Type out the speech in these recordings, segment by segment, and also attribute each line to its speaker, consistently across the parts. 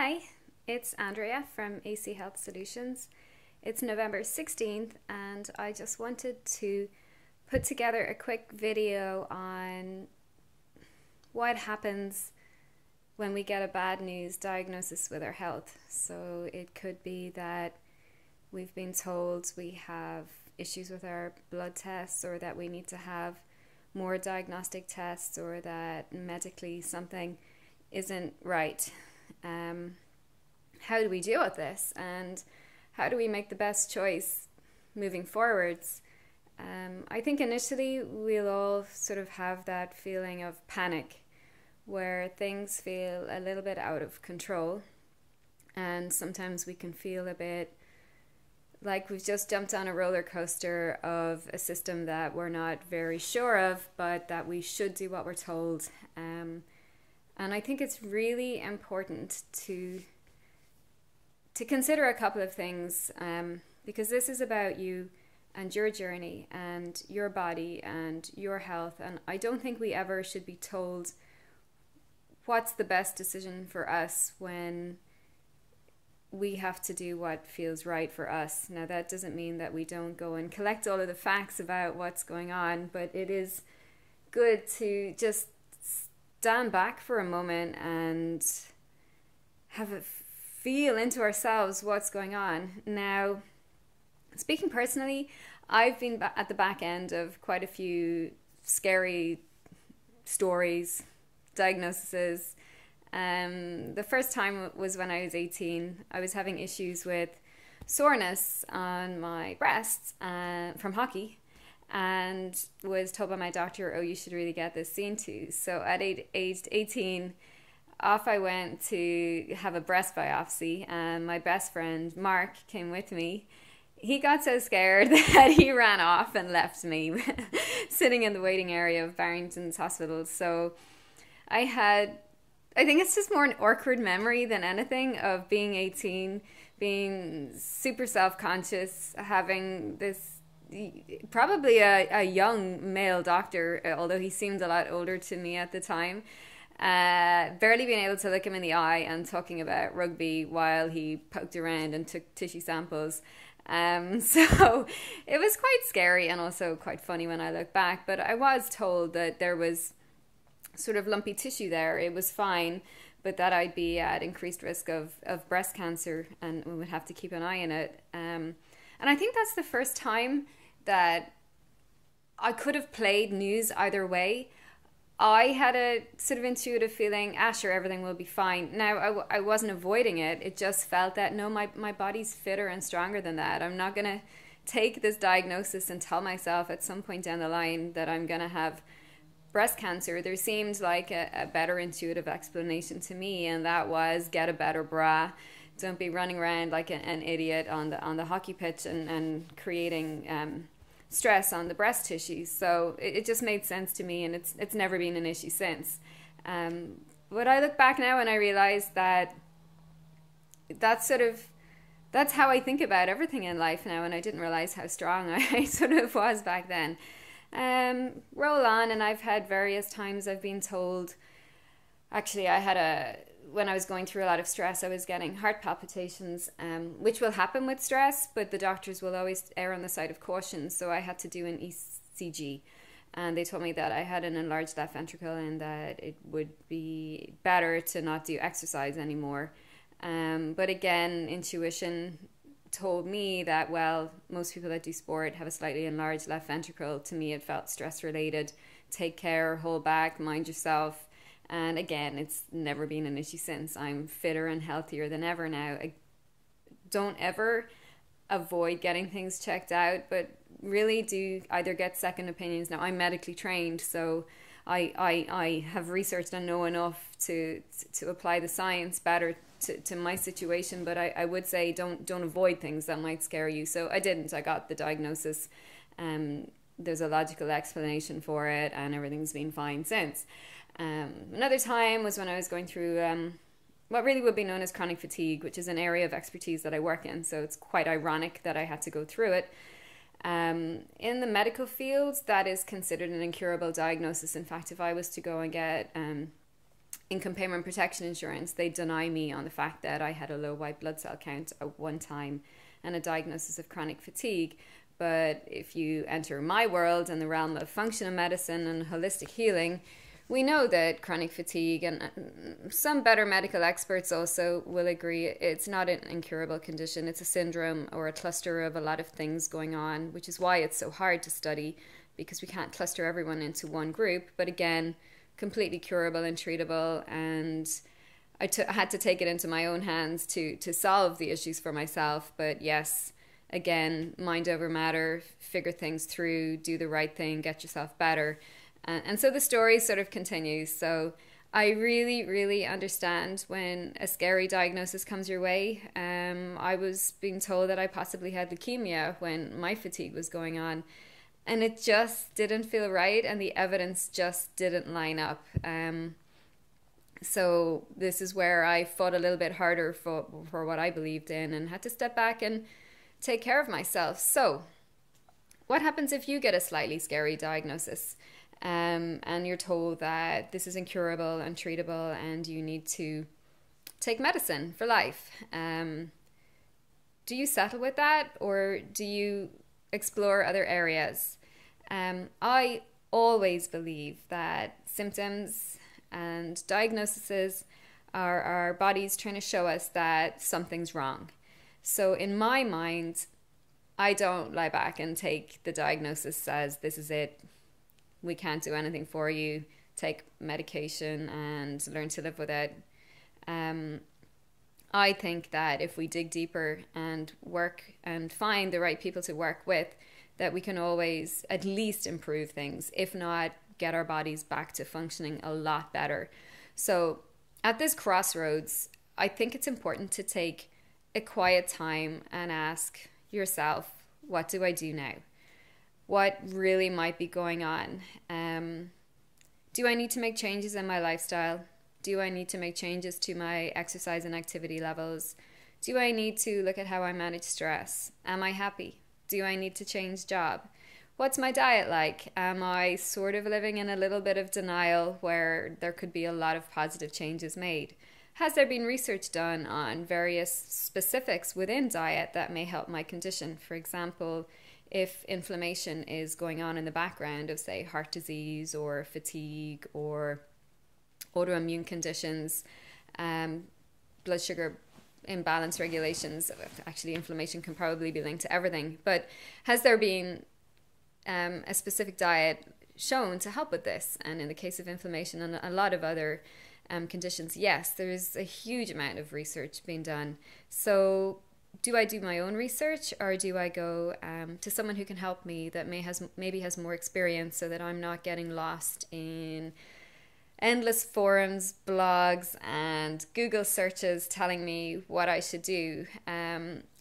Speaker 1: Hi, it's Andrea from AC Health Solutions. It's November 16th, and I just wanted to put together a quick video on what happens when we get a bad news diagnosis with our health. So it could be that we've been told we have issues with our blood tests, or that we need to have more diagnostic tests, or that medically something isn't right. How do we deal with this, and how do we make the best choice moving forwards? I think initially we'll all sort of have that feeling of panic where things feel a little bit out of control, and sometimes we can feel a bit like we've just jumped on a roller coaster of a system that we're not very sure of, but that we should do what we're told. And I think it's really important to consider a couple of things, because this is about you and your journey and your body and your health. And I don't think we ever should be told what's the best decision for us when we have to do what feels right for us. Now, that doesn't mean that we don't go and collect all of the facts about what's going on, but it is good to just stand back for a moment and have a feel into ourselves what's going on. Now, speaking personally, I've been at the back end of quite a few scary stories, diagnoses. The first time was when I was 18. I was having issues with soreness on my breasts from hockey, and was told by my doctor, oh, you should really get this seen to. So at aged 18, off I went to have a breast biopsy, and my best friend Mark came with me. He got so scared that he ran off and left me sitting in the waiting area of Barrington's Hospital. So I think it's just more an awkward memory than anything of being 18, being super self-conscious, having this probably a young male doctor, although he seemed a lot older to me at the time, barely being able to look him in the eye and talking about rugby while he poked around and took tissue samples. So it was quite scary and also quite funny when I look back. But I was told that there was sort of lumpy tissue there. It was fine, but that I'd be at increased risk of breast cancer, and we would have to keep an eye on it. And I think that's the first time that I could have played news either way. I had a sort of intuitive feeling, sure, everything will be fine. Now, I wasn't avoiding it. It just felt that, no, my body's fitter and stronger than that. I'm not going to take this diagnosis and tell myself at some point down the line that I'm going to have breast cancer. There seemed like a better intuitive explanation to me, and that was get a better bra. Don't be running around like an idiot on the hockey pitch and creating stress on the breast tissue. So it just made sense to me, and it's never been an issue since. But I look back now and I realize that that's how I think about everything in life now, and I didn't realize how strong I sort of was back then. Roll on, and I've had various times I've been told, actually when I was going through a lot of stress, I was getting heart palpitations, which will happen with stress, but the doctors will always err on the side of caution. So I had to do an ECG, and they told me that I had an enlarged left ventricle and that it would be better to not do exercise anymore. But again, intuition told me that, well, most people that do sport have a slightly enlarged left ventricle. To me, it felt stress related. Take care, hold back, mind yourself. And again, it's never been an issue since. I'm fitter and healthier than ever now. I don't ever avoid getting things checked out, but really do either get second opinions. Now, I'm medically trained, so I have researched and know enough to apply the science better to my situation. But I would say don't avoid things that might scare you. So I didn't. I got the diagnosis. There's a logical explanation for it, and everything's been fine since. Another time was when I was going through what really would be known as chronic fatigue, which is an area of expertise that I work in. So it's quite ironic that I had to go through it. In the medical field, that is considered an incurable diagnosis. In fact, if I was to go and get income payment protection insurance, they deny me on the fact that I had a low white blood cell count at one time and a diagnosis of chronic fatigue. But if you enter my world and the realm of functional medicine and holistic healing, we know that chronic fatigue, and some better medical experts also will agree, it's not an incurable condition. It's a syndrome or a cluster of a lot of things going on, which is why it's so hard to study, because we can't cluster everyone into one group. But again, completely curable and treatable, and I had to take it into my own hands to solve the issues for myself. But yes, again, mind over matter, figure things through, do the right thing, get yourself better. And so the story sort of continues. So I really, really understand when a scary diagnosis comes your way. I was being told that I possibly had leukemia when my fatigue was going on, and it just didn't feel right, and the evidence just didn't line up. So this is where I fought a little bit harder for what I believed in, and had to step back and take care of myself. So what happens if you get a slightly scary diagnosis? And you're told that this is incurable and treatable and you need to take medicine for life. Do you settle with that, or do you explore other areas? I always believe that symptoms and diagnoses are our bodies trying to show us that something's wrong. So in my mind, I don't lie back and take the diagnosis as this is it. We can't do anything for you. Take medication and learn to live with it. I think that if we dig deeper and work and find the right people to work with, that we can always at least improve things, if not get our bodies back to functioning a lot better. So at this crossroads, I think it's important to take a quiet time and ask yourself, what do I do now? What really might be going on? Do I need to make changes in my lifestyle? Do I need to make changes to my exercise and activity levels? Do I need to look at how I manage stress? Am I happy? Do I need to change job? What's my diet like? Am I sort of living in a little bit of denial where there could be a lot of positive changes made? Has there been research done on various specifics within diet that may help my condition? For example, if inflammation is going on in the background of, say, heart disease or fatigue or autoimmune conditions, blood sugar imbalance regulations, actually inflammation can probably be linked to everything, but has there been a specific diet shown to help with this? And in the case of inflammation and a lot of other conditions, yes, there's a huge amount of research being done. So do I do my own research, or do I go to someone who can help me that maybe has more experience, so that I'm not getting lost in endless forums, blogs, and Google searches telling me what I should do?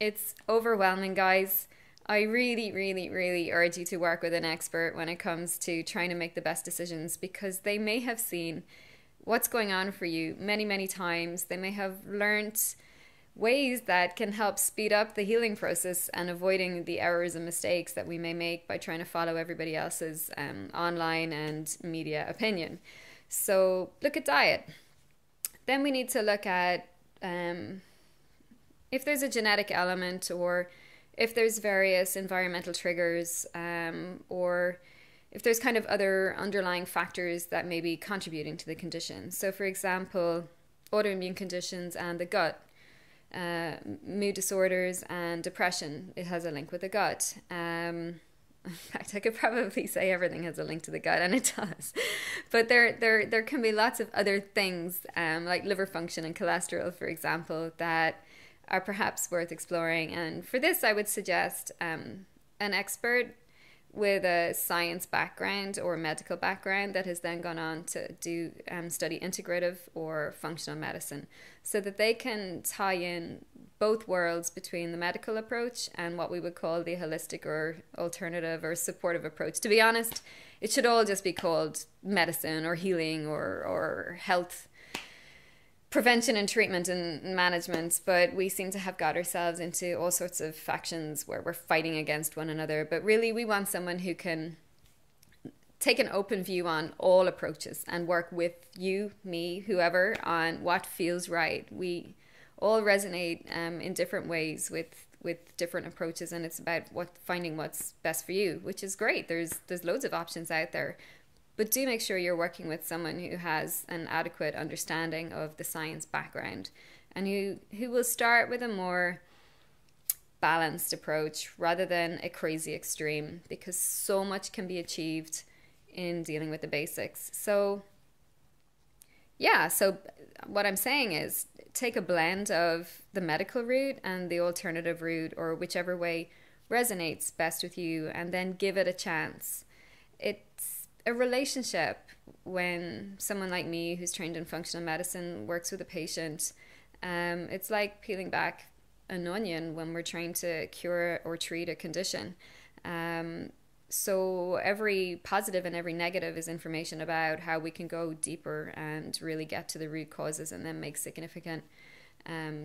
Speaker 1: It's overwhelming, guys. I really, really, really urge you to work with an expert when it comes to trying to make the best decisions, because they may have seen what's going on for you many, many times. They may have learned ways that can help speed up the healing process and avoiding the errors and mistakes that we may make by trying to follow everybody else's online and media opinion. So look at diet. Then we need to look at if there's a genetic element, or if there's various environmental triggers, or if there's kind of other underlying factors that may be contributing to the condition. So for example, autoimmune conditions and the gut, mood disorders and depression, it has a link with the gut. In fact, I could probably say everything has a link to the gut, and it does. But there can be lots of other things, like liver function and cholesterol, for example, that are perhaps worth exploring. And for this, I would suggest an expert with a science background or medical background that has then gone on to do study integrative or functional medicine, so that they can tie in both worlds between the medical approach and what we would call the holistic or alternative or supportive approach. To be honest, it should all just be called medicine or healing or health prevention and treatment and management, but we seem to have got ourselves into all sorts of factions where we're fighting against one another. But really, we want someone who can take an open view on all approaches and work with you, me, whoever, on what feels right. We all resonate in different ways with different approaches, and it's about finding what's best for you, which is great. There's loads of options out there, but do make sure you're working with someone who has an adequate understanding of the science background, and who will start with a more balanced approach rather than a crazy extreme, because so much can be achieved in dealing with the basics. So yeah, so what I'm saying is take a blend of the medical route and the alternative route, or whichever way resonates best with you, and then give it a chance. It's a relationship when someone like me, who's trained in functional medicine, works with a patient. It's like peeling back an onion when we're trying to cure or treat a condition. So every positive and every negative is information about how we can go deeper and really get to the root causes and then make significant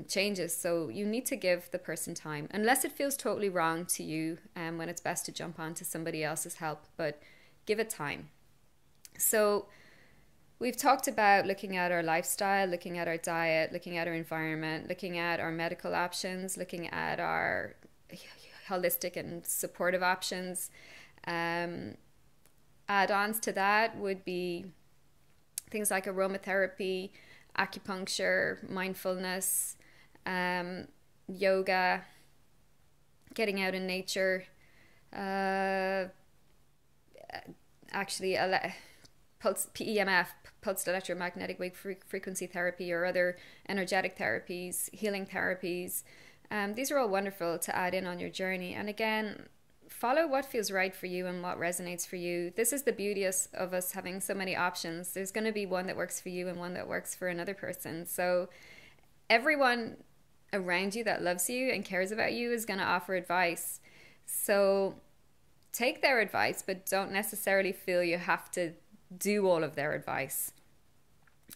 Speaker 1: changes. So you need to give the person time, unless it feels totally wrong to you, when it's best to jump on to somebody else's help, but give it time. So we've talked about looking at our lifestyle, looking at our diet, looking at our environment, looking at our medical options, looking at our holistic and supportive options. Add-ons to that would be things like aromatherapy, acupuncture, mindfulness, yoga, getting out in nature, PEMF, pulsed electromagnetic wave frequency therapy, or other energetic therapies, healing therapies. These are all wonderful to add in on your journey. And again, follow what feels right for you and what resonates for you. This is the beauty of us having so many options. There's going to be one that works for you and one that works for another person. So everyone around you that loves you and cares about you is going to offer advice. So take their advice, but don't necessarily feel you have to do all of their advice.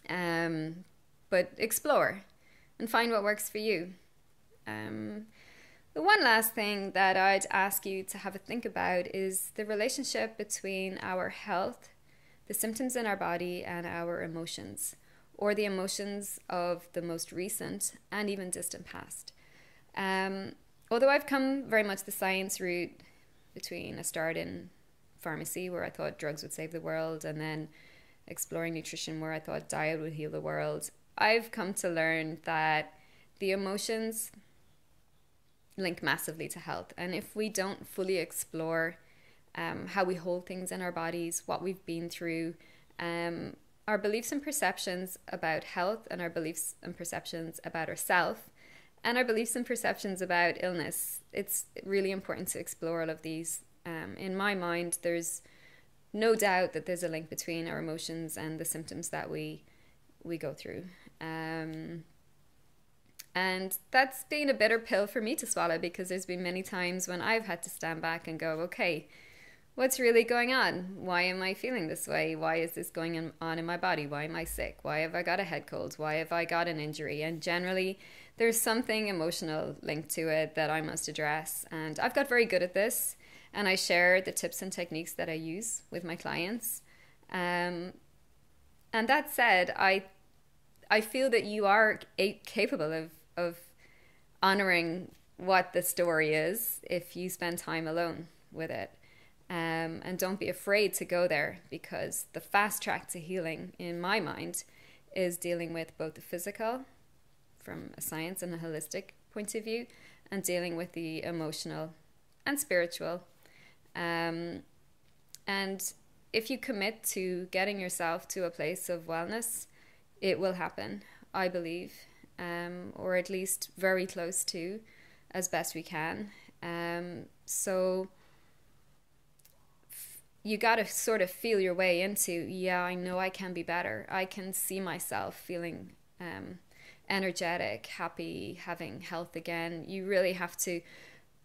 Speaker 1: But explore and find what works for you. The one last thing that I'd ask you to have a think about is the relationship between our health, the symptoms in our body, and our emotions, or the emotions of the most recent and even distant past. Although I've come very much the science route, between a start in pharmacy where I thought drugs would save the world, and then exploring nutrition where I thought diet would heal the world, I've come to learn that the emotions link massively to health. And if we don't fully explore how we hold things in our bodies, what we've been through, our beliefs and perceptions about health, and our beliefs and perceptions about ourselves, and our beliefs and perceptions about illness, it's really important to explore all of these. In my mind, there's no doubt that there's a link between our emotions and the symptoms that we go through. And that's been a bitter pill for me to swallow, because there's been many times when I've had to stand back and go, okay, what's really going on? Why am I feeling this way? Why is this going on in my body? Why am I sick? Why have I got a head cold? Why have I got an injury? And generally, there's something emotional linked to it that I must address. And I've got very good at this, and I share the tips and techniques that I use with my clients. And that said, I feel that you are capable of honoring what the story is if you spend time alone with it. And don't be afraid to go there, because the fast track to healing, in my mind, is dealing with both the physical, from a science and a holistic point of view, and dealing with the emotional and spiritual. And if you commit to getting yourself to a place of wellness, it will happen, I believe, or at least very close to, as best we can. So you got to sort of feel your way into, yeah, I know I can be better. I can see myself feeling energetic, happy, having health again. You really have to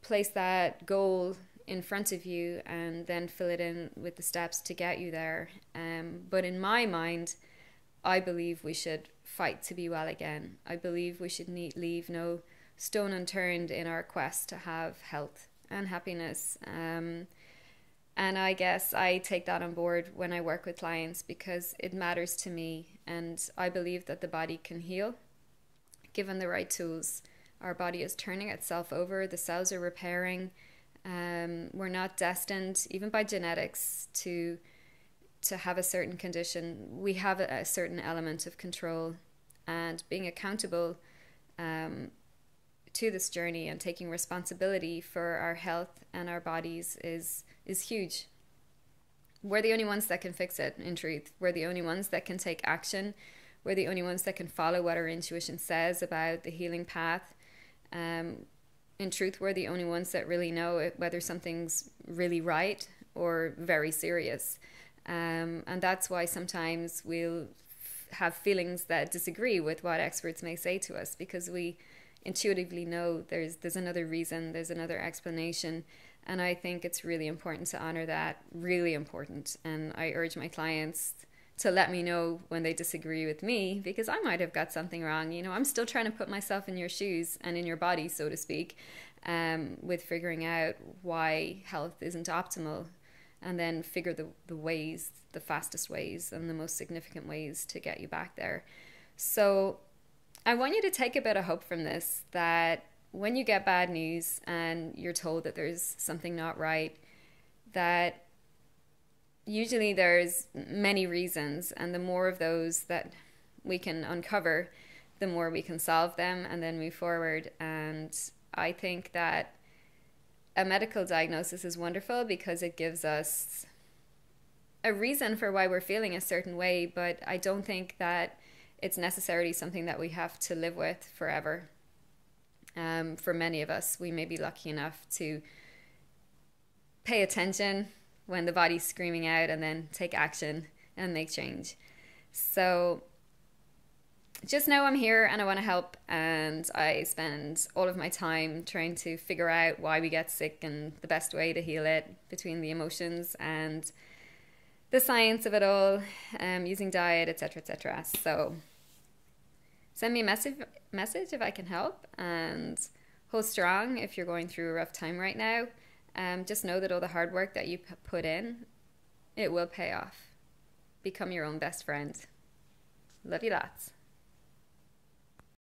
Speaker 1: place that goal in front of you and then fill it in with the steps to get you there. But in my mind, I believe we should fight to be well again. I believe we should leave no stone unturned in our quest to have health and happiness. And And I guess I take that on board when I work with clients because it matters to me. And I believe that the body can heal given the right tools. Our body is turning itself over, the cells are repairing. We're not destined, even by genetics, to have a certain condition. We have a certain element of control, and being accountable to this journey and taking responsibility for our health and our bodies is huge. We're the only ones that can fix it, in truth. We're the only ones that can take action. We're the only ones that can follow what our intuition says about the healing path. In truth, we're the only ones that really know whether something's really right or very serious. And that's why sometimes we'll have feelings that disagree with what experts may say to us, because we intuitively know there's another reason, there's another explanation. And I think it's really important to honor that, really important. And I urge my clients to let me know when they disagree with me, because I might have got something wrong. You know, I'm still trying to put myself in your shoes and in your body, so to speak, with figuring out why health isn't optimal, and then figure the ways, the fastest ways and the most significant ways to get you back there. So I want you to take a bit of hope from this, that when you get bad news and you're told that there's something not right, that usually there's many reasons, and the more of those that we can uncover, the more we can solve them and then move forward. And I think that a medical diagnosis is wonderful because it gives us a reason for why we're feeling a certain way, but I don't think that it's necessarily something that we have to live with forever. For many of us, we may be lucky enough to pay attention when the body's screaming out and then take action and make change. So just know I'm here and I want to help, and I spend all of my time trying to figure out why we get sick and the best way to heal it, between the emotions and the science of it all, using diet, etc., etc. So send me a message if I can help, and hold strong if you're going through a rough time right now. Just know that all the hard work that you put in, it will pay off. Become your own best friend. Love you lots.